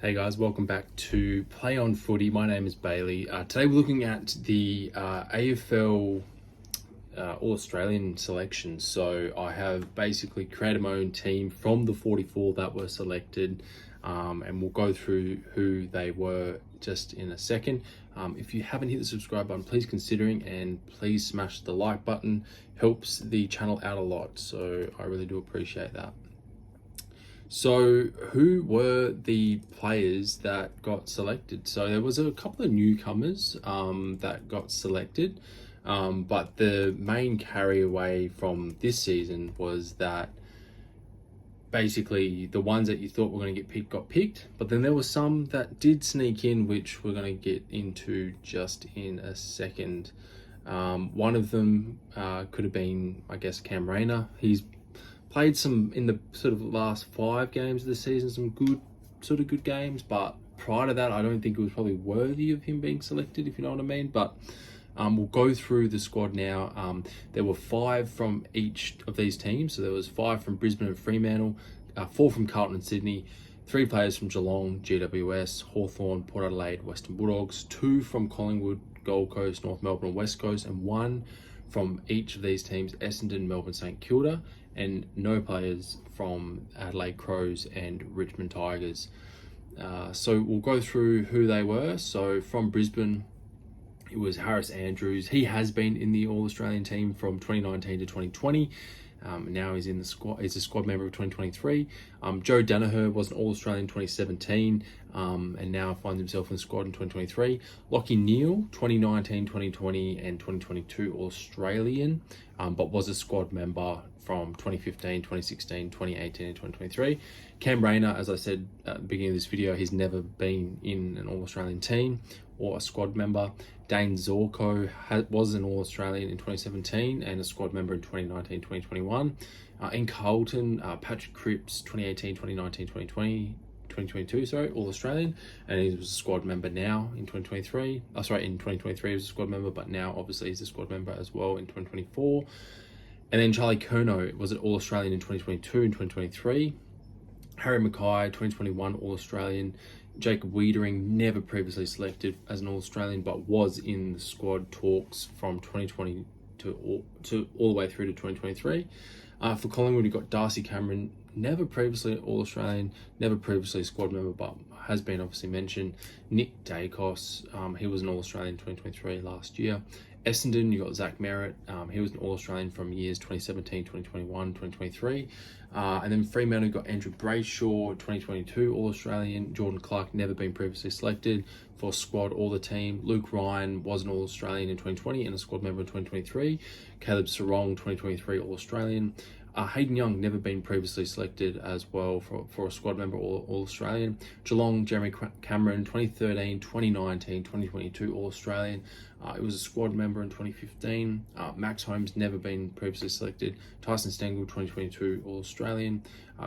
Hey guys, welcome back to Play on Footy. My name is Bailey. Today we're looking at the AFL All Australian selections. So I have basically created my own team from the 44 that were selected, and we'll go through who they were just in a second. If you haven't hit the subscribe button, please considering, and please smash the like button. Helps the channel out a lot, so I really do appreciate that. So who were the players that got selected? So there was a couple of newcomers that got selected, but the main carry away from this season was that basically the ones that you thought were going to get picked got picked, but then there were some that did sneak in, which we're going to get into just in a second. One of them could have been, I guess, Cam Rayner. He's played some in the sort of last 5 games of the season, some good games, but prior to that, I don't think it was probably worthy of him being selected, if you know what I mean. But we'll go through the squad now. There were 5 from each of these teams. So there was 5 from Brisbane and Fremantle, 4 from Carlton and Sydney, 3 players from Geelong, GWS, Hawthorn, Port Adelaide, Western Bulldogs, 2 from Collingwood, Gold Coast, North Melbourne and West Coast, and 1 from each of these teams, Essendon, Melbourne, St Kilda, and no players from Adelaide Crows and Richmond Tigers. So we'll go through who they were. So from Brisbane, it was Harris Andrews. He has been in the All-Australian team from 2019 to 2020. Now he's in the squad. He's a squad member of 2023. Joe Danaher was an All-Australian in 2017, and now finds himself in the squad in 2023. Lachie Neale, 2019, 2020, and 2022 Australian, but was a squad member from 2015, 2016, 2018, and 2023. Cam Rayner, as I said at the beginning of this video, he's never been in an All-Australian team or a squad member. Dane Zorko was an All-Australian in 2017 and a squad member in 2019, 2021. In Carlton, Patrick Cripps, 2018, 2019, 2020, 2022, All-Australian, and he was a squad member now in 2023. In 2023 he was a squad member, but now obviously he's a squad member as well in 2024. And then Charlie Curnow was an All-Australian in 2022 and 2023. Harry Mackay, 2021 All-Australian. Jacob Wiedering, never previously selected as an All-Australian, but was in the squad talks from 2020 to all the way through to 2023. For Collingwood, you got Darcy Cameron, never previously All-Australian, never previously a squad member, but has been obviously mentioned. Nick Dacos, he was an All-Australian in 2023 last year. Essendon, you got Zach Merritt. He was an All-Australian from years 2017, 2021, 2023. And then Fremantle, you got Andrew Brayshaw, 2022 All-Australian. Jordan Clark, never been previously selected for squad or the team. Luke Ryan was an All-Australian in 2020 and a squad member in 2023. Caleb Sarong, 2023 All-Australian. Hayden Young, never been previously selected as well for a squad member or All-Australian. Geelong, Jeremy Cameron, 2013, 2019, 2022 All-Australian. It was a squad member in 2015. Max Holmes, never been previously selected. Tyson Stengel, 2022 All-Australian.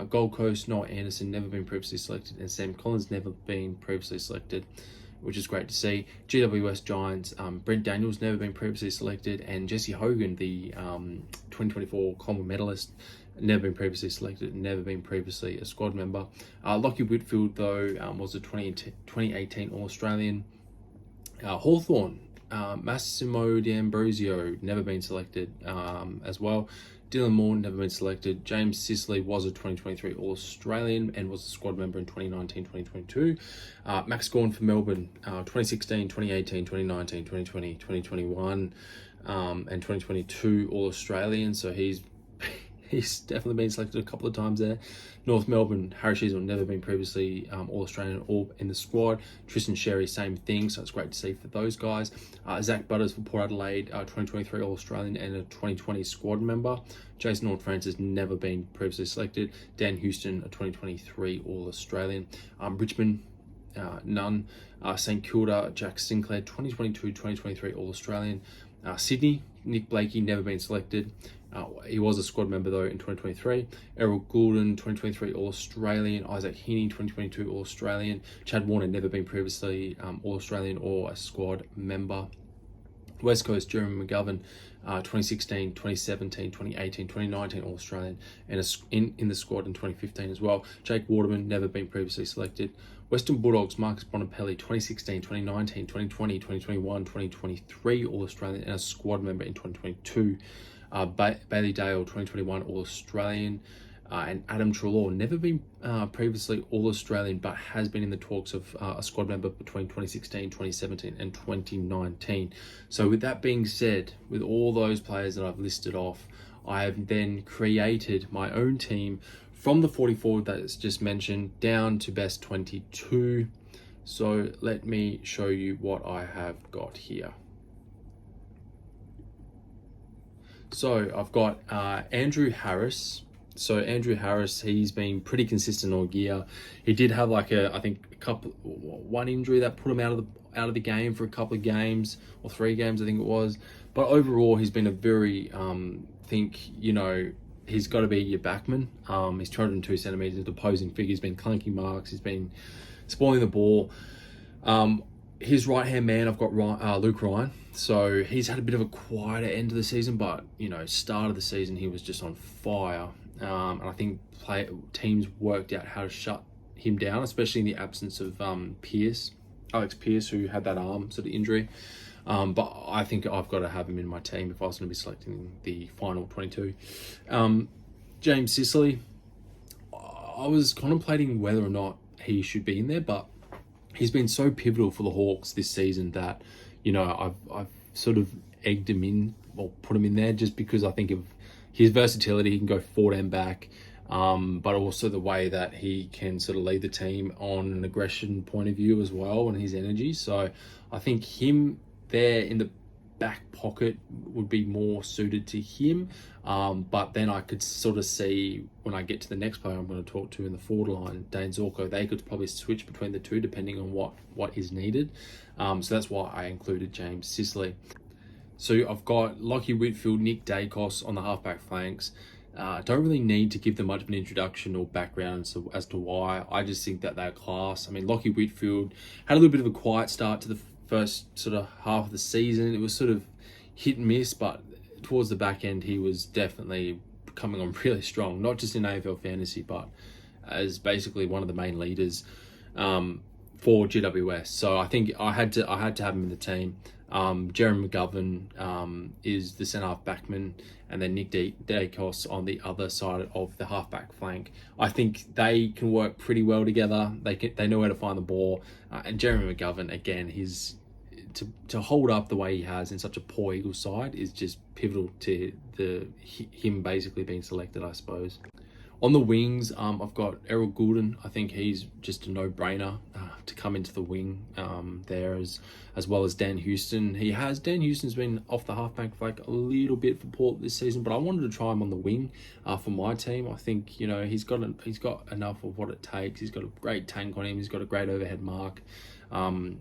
Gold Coast, Noah Anderson, never been previously selected. And Sam Collins, never been previously selected, which is great to see. GWS Giants, Brent Daniels, never been previously selected, and Jesse Hogan, the 2024 Commonwealth medalist, never been previously selected, never been previously a squad member. Lockie Whitfield, though, was a 2018 All-Australian. Hawthorn, Massimo D'Ambrosio, never been selected as well. Dylan Moore, never been selected. James Sicily was a 2023 All-Australian and was a squad member in 2019-2022. Max Gawn for Melbourne, 2016, 2018, 2019, 2020, 2021, and 2022 All-Australian. So he's definitely been selected a couple of times there. North Melbourne, Harry Sheasel, never been previously All-Australian or in the squad. Tristan Sherry, same thing, so it's great to see for those guys. Zach Butters for Port Adelaide, 2023 All-Australian and a 2020 squad member. Jason Horne-Francis, never been previously selected. Dan Houston, a 2023 All-Australian. Richmond, none. St Kilda, Jack Sinclair, 2022-2023 All-Australian. Sydney, Nick Blakey, never been selected. He was a squad member though in 2023. Errol Goulden, 2023 All-Australian. Isaac Heaney, 2022 All-Australian. Chad Warner, never been previously All-Australian or a squad member. West Coast, Jeremy McGovern, 2016, 2017, 2018, 2019 All-Australian, and in the squad in 2015 as well. Jake Waterman, never been previously selected. Western Bulldogs, Marcus Bonapelli, 2016, 2019, 2020, 2021, 2023 All-Australian and a squad member in 2022. Bailey Dale, 2021 All-Australian. And Adam Treloar, never been previously All-Australian, but has been in the talks of a squad member between 2016, 2017 and 2019. So with that being said, with all those players that I've listed off, I have then created my own team from the 44 that's just mentioned down to best 22. So let me show you what I have got here. So I've got Andrew Harris. So Andrew Harris, he's been pretty consistent all year. He did have like one injury that put him out of the game for a couple of games or 3 games, I think it was. But overall, he's been a very he's got to be your backman. He's 202 centimeters of opposing figure. He's been clunking marks. He's been spoiling the ball. His right-hand man, I've got Luke Ryan. So he's had a bit of a quieter end of the season, but, start of the season, he was just on fire. And I think teams worked out how to shut him down, especially in the absence of Alex Pearce, who had that arm sort of injury. But I think I've got to have him in my team if I was going to be selecting the final 22. James Sicily, I was contemplating whether or not he should be in there, but he's been so pivotal for the Hawks this season that, I've sort of egged him in or put him in there just because I think of his versatility. He can go forward and back, but also the way that he can sort of lead the team on an aggression point of view as well and his energy. So I think him there in the back pocket would be more suited to him. But then I could sort of see when I get to the next player I'm going to talk to in the forward line, Dane Zorko, they could probably switch between the two depending on what is needed. So that's why I included James Sicily. So I've got Lockie Whitfield, Nick Dacos on the halfback flanks. Don't really need to give them much of an introduction or background as to why. I just think that they're class. I mean, Lockie Whitfield had a little bit of a quiet start to the first sort of half of the season. It was sort of hit and miss, but towards the back end, he was definitely coming on really strong, not just in AFL fantasy, but as basically one of the main leaders for GWS. So I think I had to have him in the team. Jeremy McGovern is the centre half backman, and then Nick Dacos on the other side of the halfback flank. I think they can work pretty well together. They know where to find the ball. And Jeremy McGovern, again, to hold up the way he has in such a poor Eagles side is just pivotal to him basically being selected, I suppose. On the wings, I've got Errol Goulden. I think he's just a no-brainer to come into the wing there, as well as Dan Houston. Dan Houston's been off the halfback flank a little bit for Port this season, but I wanted to try him on the wing for my team. I think he's got enough of what it takes. He's got a great tank on him. He's got a great overhead mark.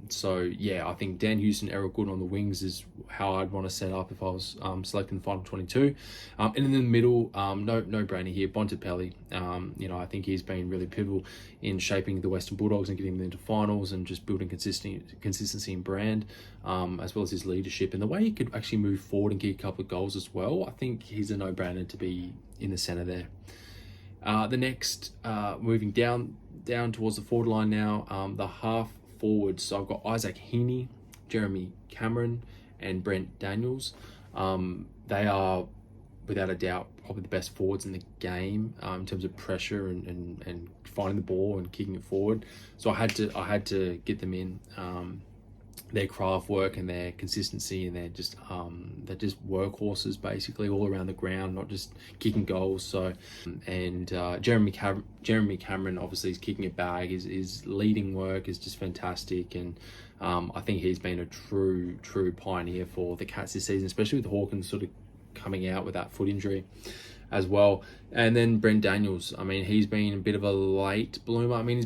So yeah, I think Dan Houston, Errol Goulden on the wings is how I'd want to set up if I was selecting the final 22. And in the middle, no brainer here, Bontempelli. I think he's been really pivotal in shaping the Western Bulldogs and getting them into finals and just building consistency and brand, as well as his leadership and the way he could actually move forward and get a couple of goals as well. I think he's a no-brainer to be in the centre there. The next, moving down towards the forward line now, the half forward. So I've got Isaac Heaney, Jeremy Cameron, and Brent Daniels. They are, without a doubt, probably the best forwards in the game in terms of pressure and finding the ball and kicking it forward. So I had to get them in. Their craft work and their consistency, and they're just workhorses basically all around the ground, not just kicking goals. So, and Jeremy Cameron obviously is kicking a bag. His leading work is just fantastic, and I think he's been a true pioneer for the Cats this season, especially with Hawkins sort of coming out with that foot injury as well. And then Brent Daniels, I mean, he's been a bit of a late bloomer. I mean,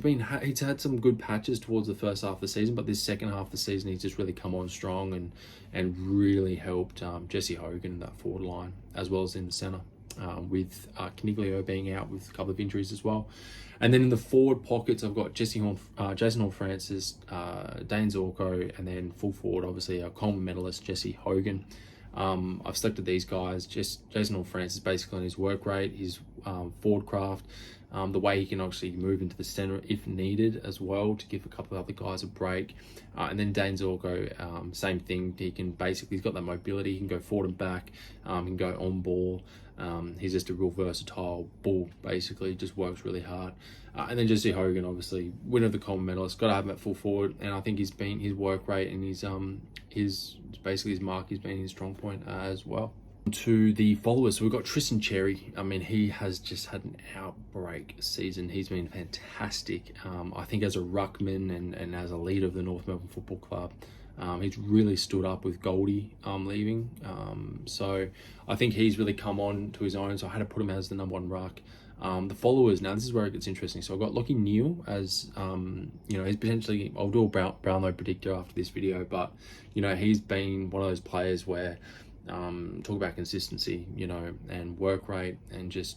he's had some good patches towards the first half of the season, but this second half of the season, he's just really come on strong and really helped Jesse Hogan in that forward line, as well as in the centre, with Caniglio being out with a couple of injuries as well. And then in the forward pockets, I've got Jason Horne-Francis, Dane Zorko, and then full forward, obviously, our Coleman medalist, Jesse Hogan. I've selected these guys. Jason Horne-Francis basically on his work rate, his forward craft, the way he can actually move into the centre if needed as well to give a couple of other guys a break. And then Dane Zorko, same thing. He's got that mobility. He can go forward and back. He can go on ball. He's just a real versatile bull, basically. Just works really hard. And then Jesse Hogan, obviously winner of the Coleman medalist. Got to have him at full forward, and I think his work rate and his mark has been his strong point as well. To the followers, so we've got Tristan Cherry. I mean, he has just had an outbreak season. He's been fantastic. I think as a ruckman and as a leader of the North Melbourne Football Club, he's really stood up with Goldie leaving. So I think he's really come on to his own. So I had to put him as the #1 ruck. The followers, now this is where it gets interesting. So I've got Lachie Neale as, he's potentially, I'll do a Brownlow predictor after this video, but, he's been one of those players where, talk about consistency, and work rate and just,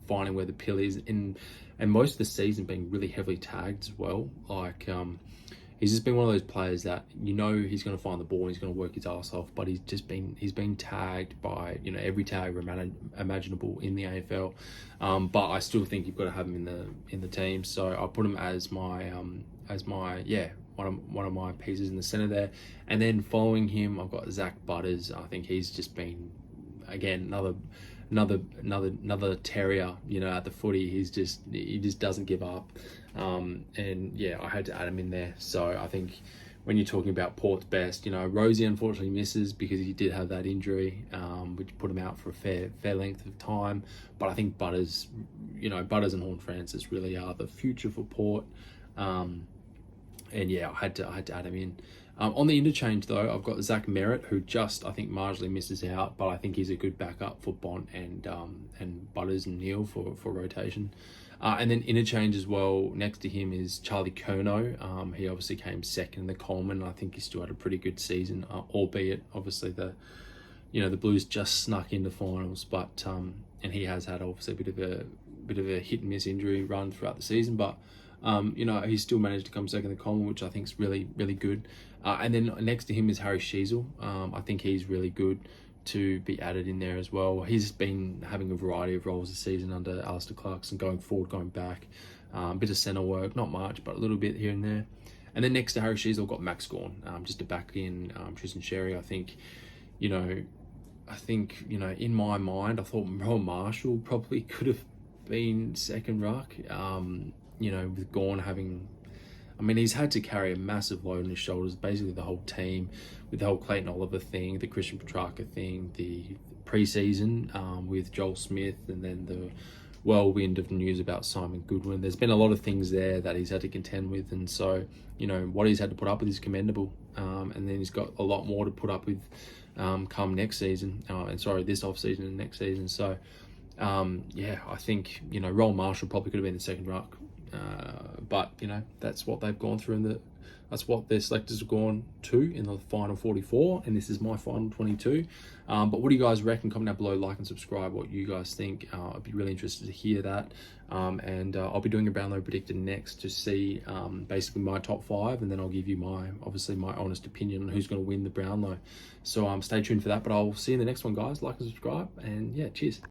finding where the pill is and most of the season being really heavily tagged as well. Like, he's just been one of those players that, he's going to find the ball and he's going to work his ass off, but he's been tagged by, every tag imaginable in the AFL. But I still think you've got to have him in the team. So I put him as my one of my pieces in the center there. And then following him, I've got Zach Butters. I think he's just been, again, another terrier, at the footy. He just doesn't give up. And yeah, I had to add him in there. So I think when you're talking about Port's best, Rosie unfortunately misses because he did have that injury, which put him out for a fair length of time. But I think Butters and Horn Francis really are the future for Port. And yeah, I had to add him in. On the interchange though, I've got Zach Merritt, who just, I think, marginally misses out, but I think he's a good backup for Bont and Butters and Neale for rotation. And then interchange as well, next to him is Charlie Curnow. He obviously came second in the Coleman. I think he still had a pretty good season, albeit obviously the Blues just snuck into finals, but and he has had obviously a bit of a hit and miss injury run throughout the season, but he's still managed to come second in the Coleman, which I think is really, really good. And then next to him is Harry Sheasel. I think he's really good to be added in there as well. He's been having a variety of roles this season under Alistair Clarkson, going forward, going back, a bit of centre work, not much, but a little bit here and there. And then next to Harry Sheasel, I've got Max Gawn, just to back in Tristan Cherry. I think, in my mind, I thought Rowan Marshall probably could have been second ruck. With Gawn having, he's had to carry a massive load on his shoulders, basically the whole team, with the whole Clayton Oliver thing, the Christian Petrarca thing, the pre-season with Joel Smith, and then the whirlwind of news about Simon Goodwin. There's been a lot of things there that he's had to contend with, and so, what he's had to put up with is commendable. And then he's got a lot more to put up with come next season, this off-season and next season. So, I think, Rowan Marshall probably could have been the second ruck. But that's what they've gone through, that's what their selectors have gone to in the final 44, and this is my final 22. But what do you guys reckon? Comment down below, like and subscribe what you guys think. I'd be really interested to hear that. And I'll be doing a Brownlow predictor next to see basically my top 5, and then I'll give you my honest opinion on who's going to win the Brownlow. So stay tuned for that, but I'll see you in the next one, guys. Like and subscribe, and yeah, cheers.